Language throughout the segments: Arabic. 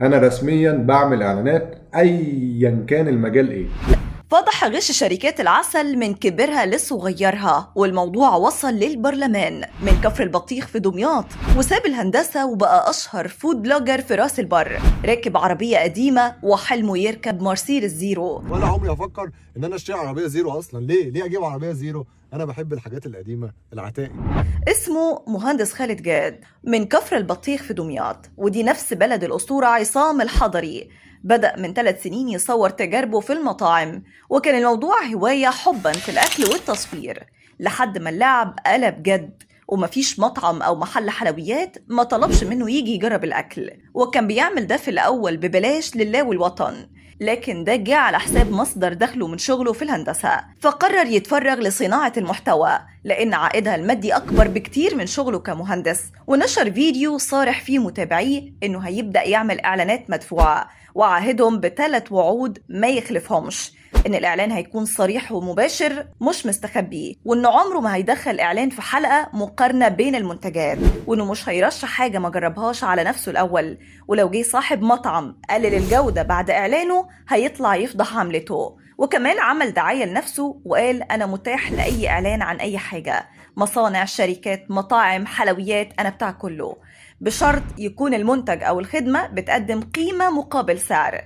انا رسميا بعمل اعلانات ايا كان المجال ايه. فضح غش شركات العسل من كبرها لصغيرها، والموضوع وصل للبرلمان من كفر البطيخ في دمياط، وساب الهندسة وبقى أشهر فود بلوجر في راس البر. راكب عربية قديمة وحلمه يركب مرسيدس زيرو. ولا عمري افكر ان انا اشتري عربيه زيرو اصلا. ليه اجيب عربيه زيرو؟ انا بحب الحاجات القديمه العتائق. اسمه مهندس خالد جاد من كفر البطيخ في دمياط، ودي نفس بلد الأسطورة عصام الحضري. بدأ من 3 سنين يصور تجاربه في المطاعم، وكان الموضوع هواية حبا في الأكل والتصوير، لحد ما اللعب قلب جد، ومفيش مطعم أو محل حلويات ما طلبش منه يجي يجرب الأكل. وكان بيعمل ده في الأول ببلاش لله والوطن، لكن ده جه على حساب مصدر دخله من شغله في الهندسة، فقرر يتفرغ لصناعة المحتوى لأن عائدها المادي أكبر بكتير من شغله كمهندس. ونشر فيديو صارح فيه متابعيه إنه هيبدأ يعمل إعلانات مدفوعة، وعاهدهم ب3 وعود ما يخلفهمش: إن الإعلان هيكون صريح ومباشر مش مستخبي، وإنه عمره ما هيدخل إعلان في حلقة مقارنة بين المنتجات، وإنه مش هيرشح حاجة ما جربهاش على نفسه الأول، ولو جه صاحب مطعم قلل الجودة بعد إعلانه هيطلع يفضح عملته. وكمان عمل دعاية لنفسه وقال: أنا متاح لأي إعلان عن أي حاجة، مصانع، شركات، مطاعم، حلويات، أنا بتاع كله، بشرط يكون المنتج أو الخدمة بتقدم قيمة مقابل سعر،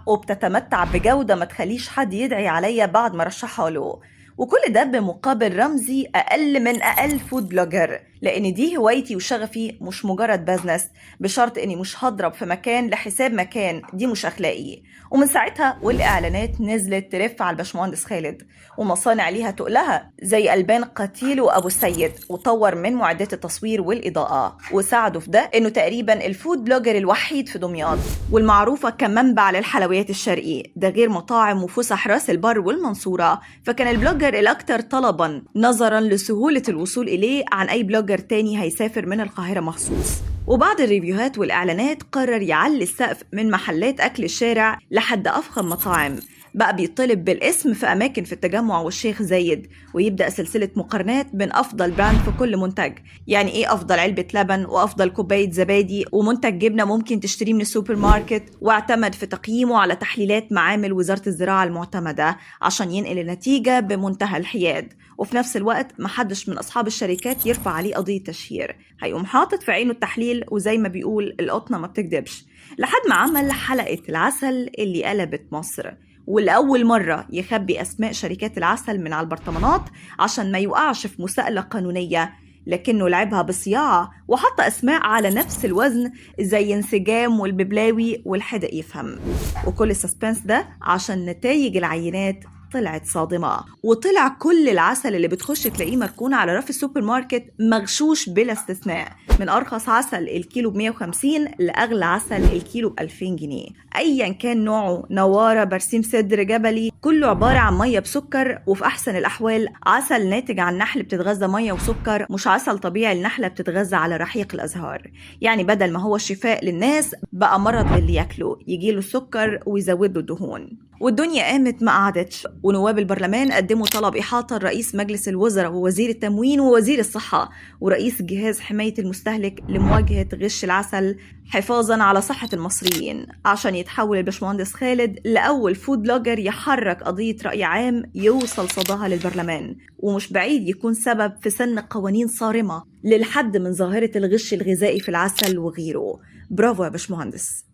وبتتمتع بجودة ما تخليش حد يدعي عليا بعد ما رشحها له. وكل ده بمقابل رمزي أقل من أقل فود بلوجر، لأن دي هوايتي وشغفي مش مجرد بزنس، بشرط إني مش هضرب في مكان لحساب مكان، دي مش أخلاقي. ومن ساعتها والإعلانات نزلت ترف على الباشمهندس خالد، ومصانع ليها تقلها زي ألبان قتيل وأبو السيد، وطور من معدات التصوير والإضاءة، وساعده في ده إنه تقريبا الفود بلوجر الوحيد في دمياط، والمعروفة كمنبع للحلويات الشرقي، ده غير مطاعم وفسح راس البر والمنصورة. فكان البلوجر الأكثر طلبا نظرا لسهولة الوصول إليه عن أي بلوجر تاني هيسافر من القاهرة مخصوص. وبعد الريفيوهات والإعلانات قرر يعلي السقف من محلات أكل الشارع لحد أفخم مطاعم، بقى بيطلب بالاسم في أماكن في التجمع والشيخ زايد، ويبدأ سلسلة مقارنات بين أفضل براند في كل منتج. يعني إيه أفضل علبة لبن، وأفضل كوباية زبادي، ومنتج جبنة ممكن تشتريه من السوبر ماركت. واعتمد في تقييمه على تحليلات معامل وزارة الزراعة المعتمدة عشان ينقل النتيجة بمنتهى الحياد، وفي نفس الوقت محدش من أصحاب الشركات يرفع عليه قضية تشهير، هيقوم حاطط في عينه التحليل، وزي ما بيقول القطنة ما بتكدبش. لحد ما عمل حلقة العسل اللي قلبت مصر، والأول مرة يخبي أسماء شركات العسل من على البرطمانات عشان ما يوقعش في مساءلة قانونية، لكنه لعبها بصياعة وحط أسماء على نفس الوزن زي انسجام والببلاوي والحدق يفهم. وكل السسبنس ده عشان نتائج العينات طلعت صادمة، وطلع كل العسل اللي بتخش تلاقيه مركون على رف السوبر ماركت مغشوش بلا استثناء، من أرخص عسل الكيلو ب150 لأغلى عسل الكيلو ب2000 جنيه، أيا كان نوعه، نوارة، برسيم، سدر، جبلي، كله عبارة عن مية بسكر، وفي أحسن الأحوال عسل ناتج عن نحل بتتغذى مية وسكر، مش عسل طبيعي النحلة بتتغذى على رحيق الأزهار. يعني بدل ما هو شفاء للناس بقى مرض للي ياكله، يجيله السكر ويزود له الدهون. والدنيا قامت ما قعدتش، ونواب البرلمان قدموا طلب إحاطة لرئيس مجلس الوزراء ووزير التموين ووزير الصحة ورئيس جهاز حماية المستهلك لمواجهة غش العسل حفاظا على صحة المصريين، عشان يتحول الباشمهندس خالد لأول فود بلوجر يحرك قضية رأي عام يوصل صداها للبرلمان، ومش بعيد يكون سبب في سن قوانين صارمة للحد من ظاهرة الغش الغذائي في العسل وغيره. برافو يا باشمهندس.